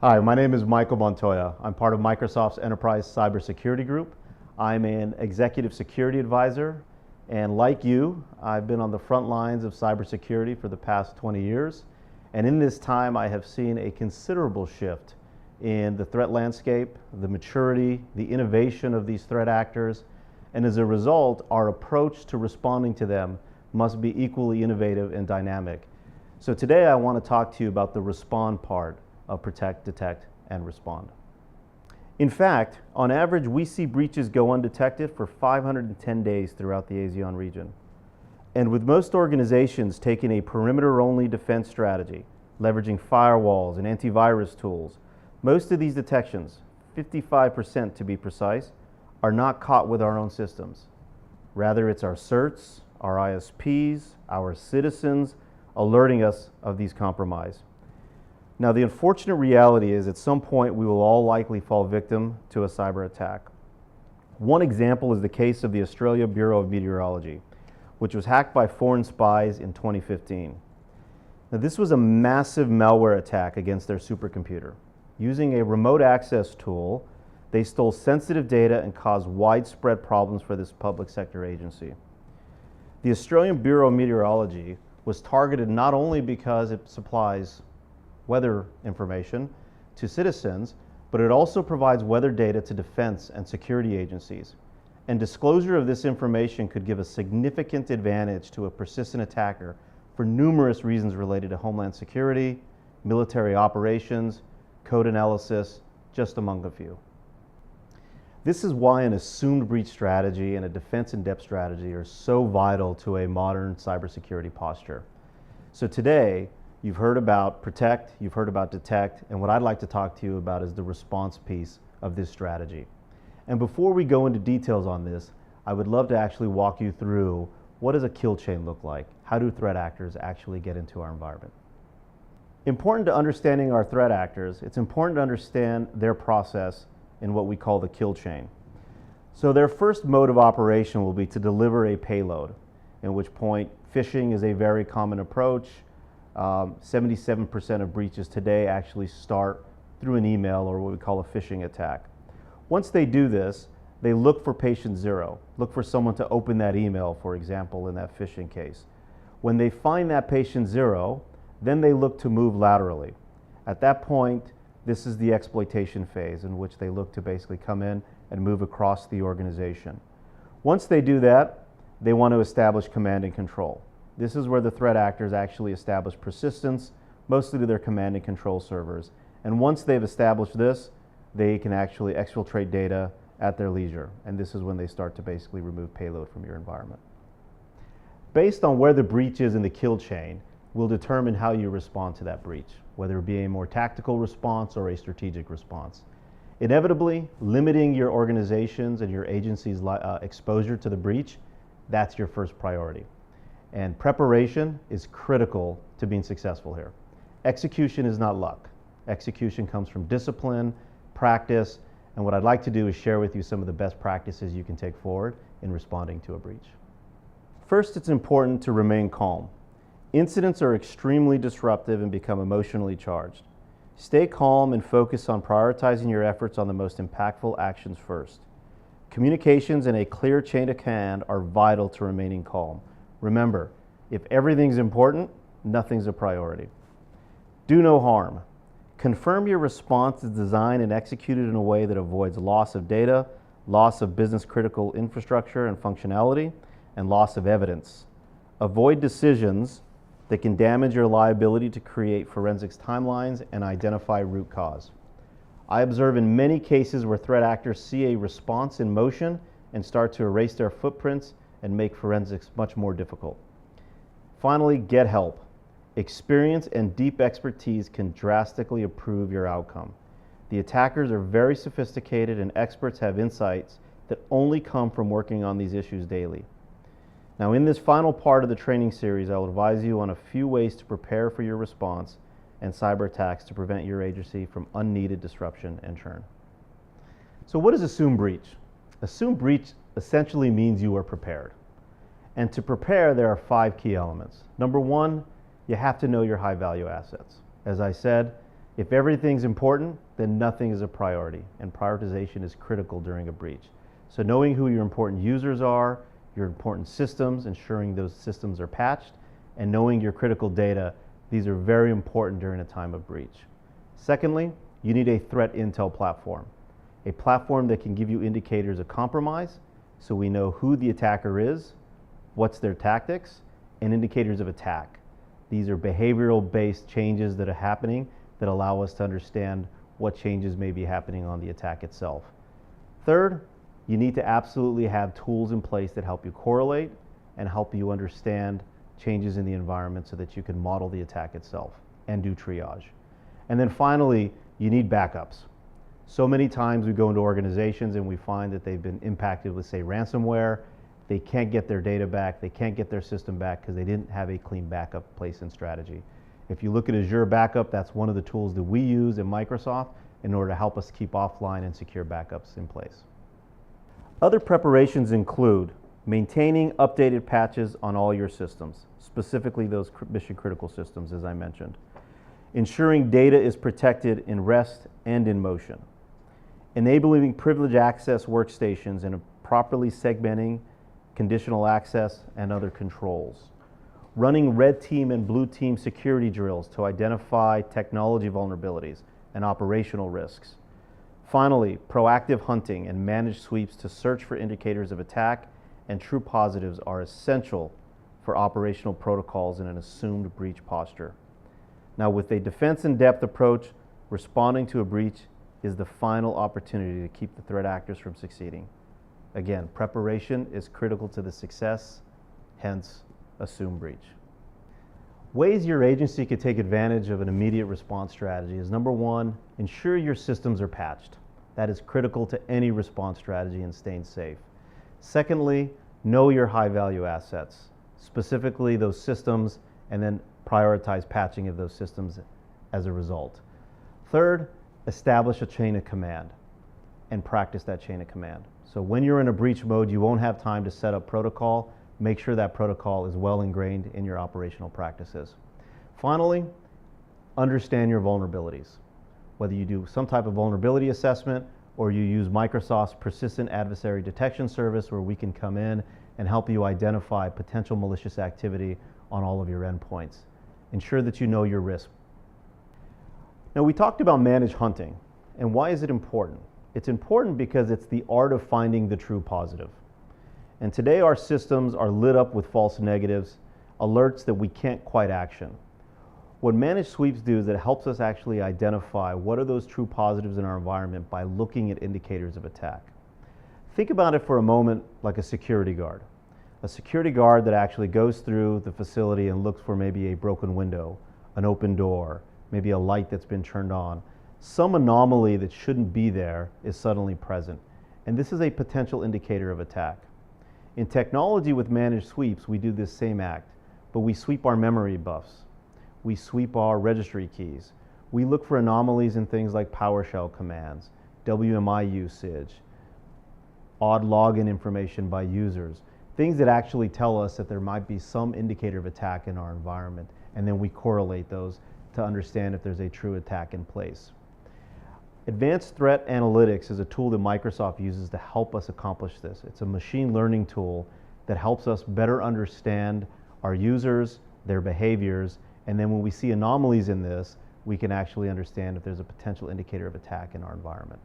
Hi, my name is Michael Montoya. I'm part of Microsoft's Enterprise Cybersecurity Group. I'm an executive security advisor, and like you, I've been on the front lines of cybersecurity for the past 20 years. And in this time, I have seen a considerable shift in the threat landscape, the maturity, the innovation of these threat actors, and as a result, our approach to responding to them must be equally innovative and dynamic. So today I want to talk to you about the respond part of protect, detect, and respond. In fact, on average, we see breaches go undetected for 510 days throughout the ASEAN region. And with most organizations taking a perimeter-only defense strategy, leveraging firewalls and antivirus tools, most of these detections, 55% to be precise, are not caught with our own systems. Rather, it's our certs, our ISPs, our citizens alerting us of these compromises. Now, the unfortunate reality is at some point we will all likely fall victim to a cyber attack. One example is the case of the Australia Bureau of Meteorology, which was hacked by foreign spies in 2015. Now, this was a massive malware attack against their supercomputer. Using a remote access tool, they stole sensitive data and caused widespread problems for this public sector agency. The Australian Bureau of Meteorology was targeted not only because it supplies weather information to citizens, but it also provides weather data to defense and security agencies. And disclosure of this information could give a significant advantage to a persistent attacker for numerous reasons related to homeland security, military operations, code analysis, just among a few. This is why an assumed breach strategy and a defense in-depth strategy are so vital to a modern cybersecurity posture. So today, you've heard about protect, you've heard about detect, and what I'd like to talk to you about is the response piece of this strategy. And before we go into details on this, I would love to actually walk you through what does a kill chain look like? How do threat actors actually get into our environment? Important to understanding our threat actors, it's important to understand their process in what we call the kill chain. So their first mode of operation will be to deliver a payload, in which point phishing is a very common approach. 77% of breaches today actually start through an email or what we call a phishing attack. Once they do this, they look for patient zero, look for someone to open that email, for example, in that phishing case. When they find that patient zero, then they look to move laterally. At that point, this is the exploitation phase in which they look to basically come in and move across the organization. Once they do that, they want to establish command and control. This is where the threat actors actually establish persistence, mostly to their command and control servers. And once they've established this, they can actually exfiltrate data at their leisure. And this is when they start to basically remove payload from your environment. Based on where the breach is in the kill chain, will determine how you respond to that breach, whether it be a more tactical response or a strategic response. Inevitably, limiting your organization's and your agency's exposure to the breach, that's your first priority. And preparation is critical to being successful here. Execution is not luck. Execution comes from discipline, practice, and what I'd like to do is share with you some of the best practices you can take forward in responding to a breach. First, it's important to remain calm. Incidents are extremely disruptive and become emotionally charged. Stay calm and focus on prioritizing your efforts on the most impactful actions first. Communications and a clear chain of command are vital to remaining calm. Remember, if everything's important, nothing's a priority. Do no harm. Confirm your response is designed and executed in a way that avoids loss of data, loss of business critical infrastructure and functionality, and loss of evidence. Avoid decisions that can damage your liability to create forensics timelines and identify root cause. I observe in many cases where threat actors see a response in motion and start to erase their footprints and make forensics much more difficult. Finally, get help. Experience and deep expertise can drastically improve your outcome. The attackers are very sophisticated and experts have insights that only come from working on these issues daily. Now, in this final part of the training series, I will advise you on a few ways to prepare for your response and cyber attacks to prevent your agency from unneeded disruption and churn. So what is assumed breach? Assumed breach essentially means you are prepared. And to prepare, there are 5 key elements. Number 1, you have to know your high value assets. As I said, If everything's important, then nothing is a priority, and prioritization is critical during a breach. So knowing who your important users are, your important systems, ensuring those systems are patched, and knowing your critical data, these are very important during a time of breach. Secondly, you need a threat intel platform, a platform that can give you indicators of compromise, so we know who the attacker is, what's their tactics, and indicators of attack. These are behavioral-based changes that are happening that allow us to understand what changes may be happening on the attack itself. Third, you need to absolutely have tools in place that help you correlate and help you understand changes in the environment so that you can model the attack itself and do triage. And then finally, you need backups. So many times we go into organizations and we find that they've been impacted with, say, ransomware. They can't get their data back, they can't get their system back because they didn't have a clean backup place and strategy. If you look at Azure Backup, that's one of the tools that we use in Microsoft in order to help us keep offline and secure backups in place. Other preparations include maintaining updated patches on all your systems, specifically those mission critical systems as I mentioned. Ensuring data is protected in rest and in motion. Enabling privileged access workstations and properly segmenting conditional access and other controls. Running red team and blue team security drills to identify technology vulnerabilities and operational risks. Finally, proactive hunting and managed sweeps to search for indicators of attack and true positives are essential for operational protocols in an assumed breach posture. Now, with a defense in depth approach, responding to a breach is the final opportunity to keep the threat actors from succeeding. Again, preparation is critical to the success, hence assume breach. Ways your agency could take advantage of an immediate response strategy is number one, ensure your systems are patched. That is critical to any response strategy and staying safe. Secondly, know your high value assets, specifically those systems, and then prioritize patching of those systems as a result. Third, establish a chain of command and practice that chain of command. So when you're in a breach mode, you won't have time to set up protocol. Make sure that protocol is well ingrained in your operational practices. Finally, understand your vulnerabilities. Whether you do some type of vulnerability assessment or you use Microsoft's persistent adversary detection service where we can come in and help you identify potential malicious activity on all of your endpoints. Ensure that you know your risk. Now, we talked about managed hunting, and why is it important? It's important because it's the art of finding the true positive. And today our systems are lit up with false negatives, alerts that we can't quite action. What managed sweeps do is it helps us actually identify what are those true positives in our environment by looking at indicators of attack. Think about it for a moment like a security guard. A security guard that actually goes through the facility and looks for maybe a broken window, an open door, maybe a light that's been turned on. Some anomaly that shouldn't be there is suddenly present. And this is a potential indicator of attack. In technology with managed sweeps, we do this same act, but we sweep our memory buffs. We sweep our registry keys. We look for anomalies in things like PowerShell commands, WMI usage, odd login information by users, things that actually tell us that there might be some indicator of attack in our environment, and then we correlate those to understand if there's a true attack in place. Advanced Threat Analytics is a tool that Microsoft uses to help us accomplish this. It's a machine learning tool that helps us better understand our users, their behaviors, and then when we see anomalies in this, we can actually understand if there's a potential indicator of attack in our environment.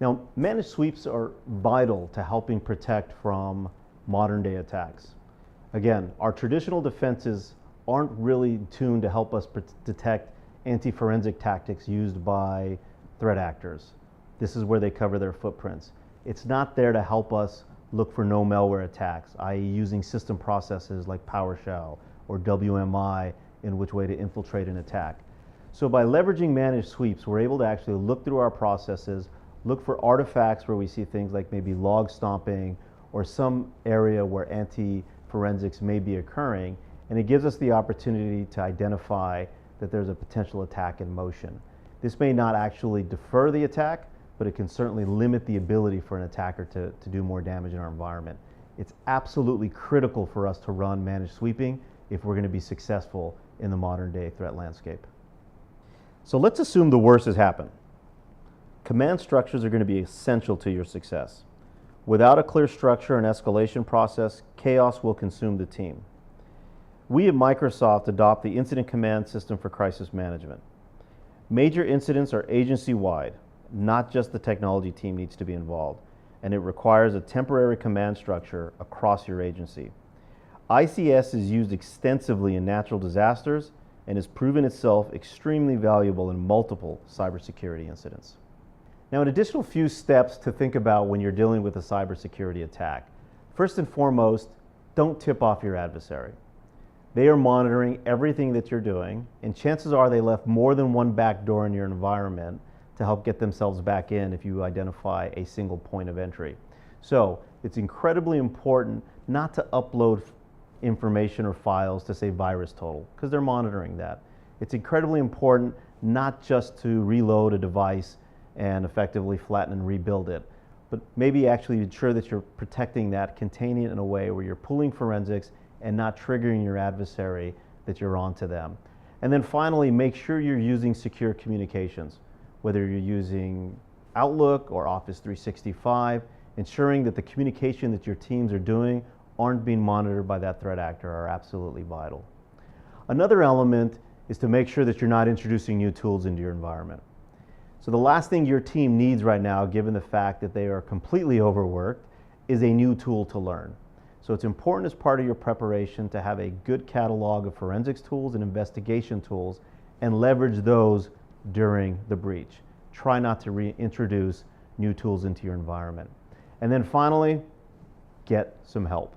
Now, managed sweeps are vital to helping protect from modern day attacks. Again, our traditional defenses aren't really tuned to help us detect anti-forensic tactics used by threat actors. This is where they cover their footprints. It's not there to help us look for no malware attacks, i.e. using system processes like PowerShell or WMI in which way to infiltrate an attack. So by leveraging managed sweeps, we're able to actually look through our processes, look for artifacts where we see things like maybe log stomping or some area where anti-forensics may be occurring, and it gives us the opportunity to identify that there's a potential attack in motion. This may not actually defer the attack, but it can certainly limit the ability for an attacker to do more damage in our environment. It's absolutely critical for us to run managed sweeping if we're going to be successful in the modern day threat landscape. So let's assume the worst has happened. Command structures are going to be essential to your success. Without a clear structure and escalation process, chaos will consume the team. We at Microsoft adopt the Incident Command System for crisis management. Major incidents are agency-wide, not just the technology team needs to be involved, and it requires a temporary command structure across your agency. ICS is used extensively in natural disasters and has proven itself extremely valuable in multiple cybersecurity incidents. Now, an additional few steps to think about when you're dealing with a cybersecurity attack. First and foremost, don't tip off your adversary. They are monitoring everything that you're doing, and chances are they left more than one back door in your environment to help get themselves back in if you identify a single point of entry. So it's incredibly important not to upload information or files to say virus total, because they're monitoring that. It's incredibly important not just to reload a device and effectively flatten and rebuild it, but maybe actually ensure that you're protecting that, containing it in a way where you're pulling forensics and not triggering your adversary that you're onto them. And then finally, make sure you're using secure communications, whether you're using Outlook or Office 365, ensuring that the communication that your teams are doing aren't being monitored by that threat actor are absolutely vital. Another element is to make sure that you're not introducing new tools into your environment. So the last thing your team needs right now, given the fact that they are completely overworked, is a new tool to learn. So it's important as part of your preparation to have a good catalog of forensics tools and investigation tools and leverage those during the breach. Try not to reintroduce new tools into your environment. And then finally, get some help.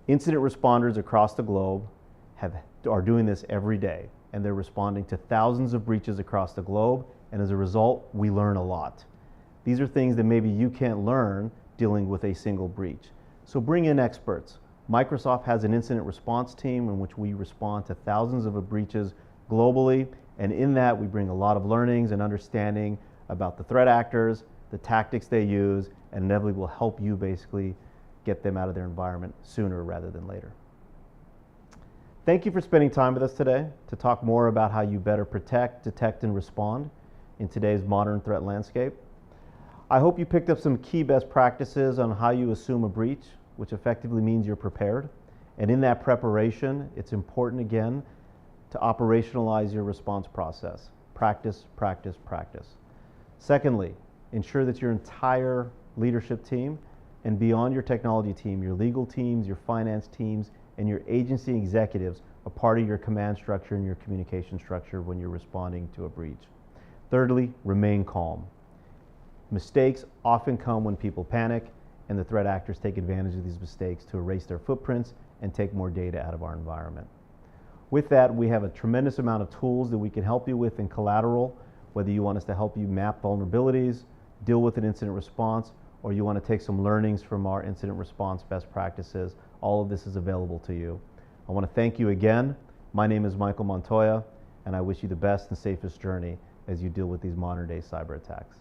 Incident responders across the globe are doing this every day, and they're responding to thousands of breaches across the globe, and as a result, we learn a lot. These are things that maybe you can't learn dealing with a single breach. So bring in experts. Microsoft has an incident response team in which we respond to thousands of breaches globally, and in that we bring a lot of learnings and understanding about the threat actors, the tactics they use, and inevitably will help you basically get them out of their environment sooner rather than later. Thank you for spending time with us today to talk more about how you better protect, detect, and respond in today's modern threat landscape. I hope you picked up some key best practices on how you assume a breach, which effectively means you're prepared. And in that preparation, it's important again to operationalize your response process. Practice, practice, practice. Secondly, ensure that your entire leadership team and beyond your technology team, your legal teams, your finance teams, and your agency executives are part of your command structure and your communication structure when you're responding to a breach. Thirdly, remain calm. Mistakes often come when people panic, and the threat actors take advantage of these mistakes to erase their footprints and take more data out of our environment. With that, we have a tremendous amount of tools that we can help you with in collateral, whether you want us to help you map vulnerabilities, deal with an incident response, or you want to take some learnings from our incident response best practices. All of this is available to you. I want to thank you again. My name is Michael Montoya, and I wish you the best and safest journey as you deal with these modern day cyber attacks.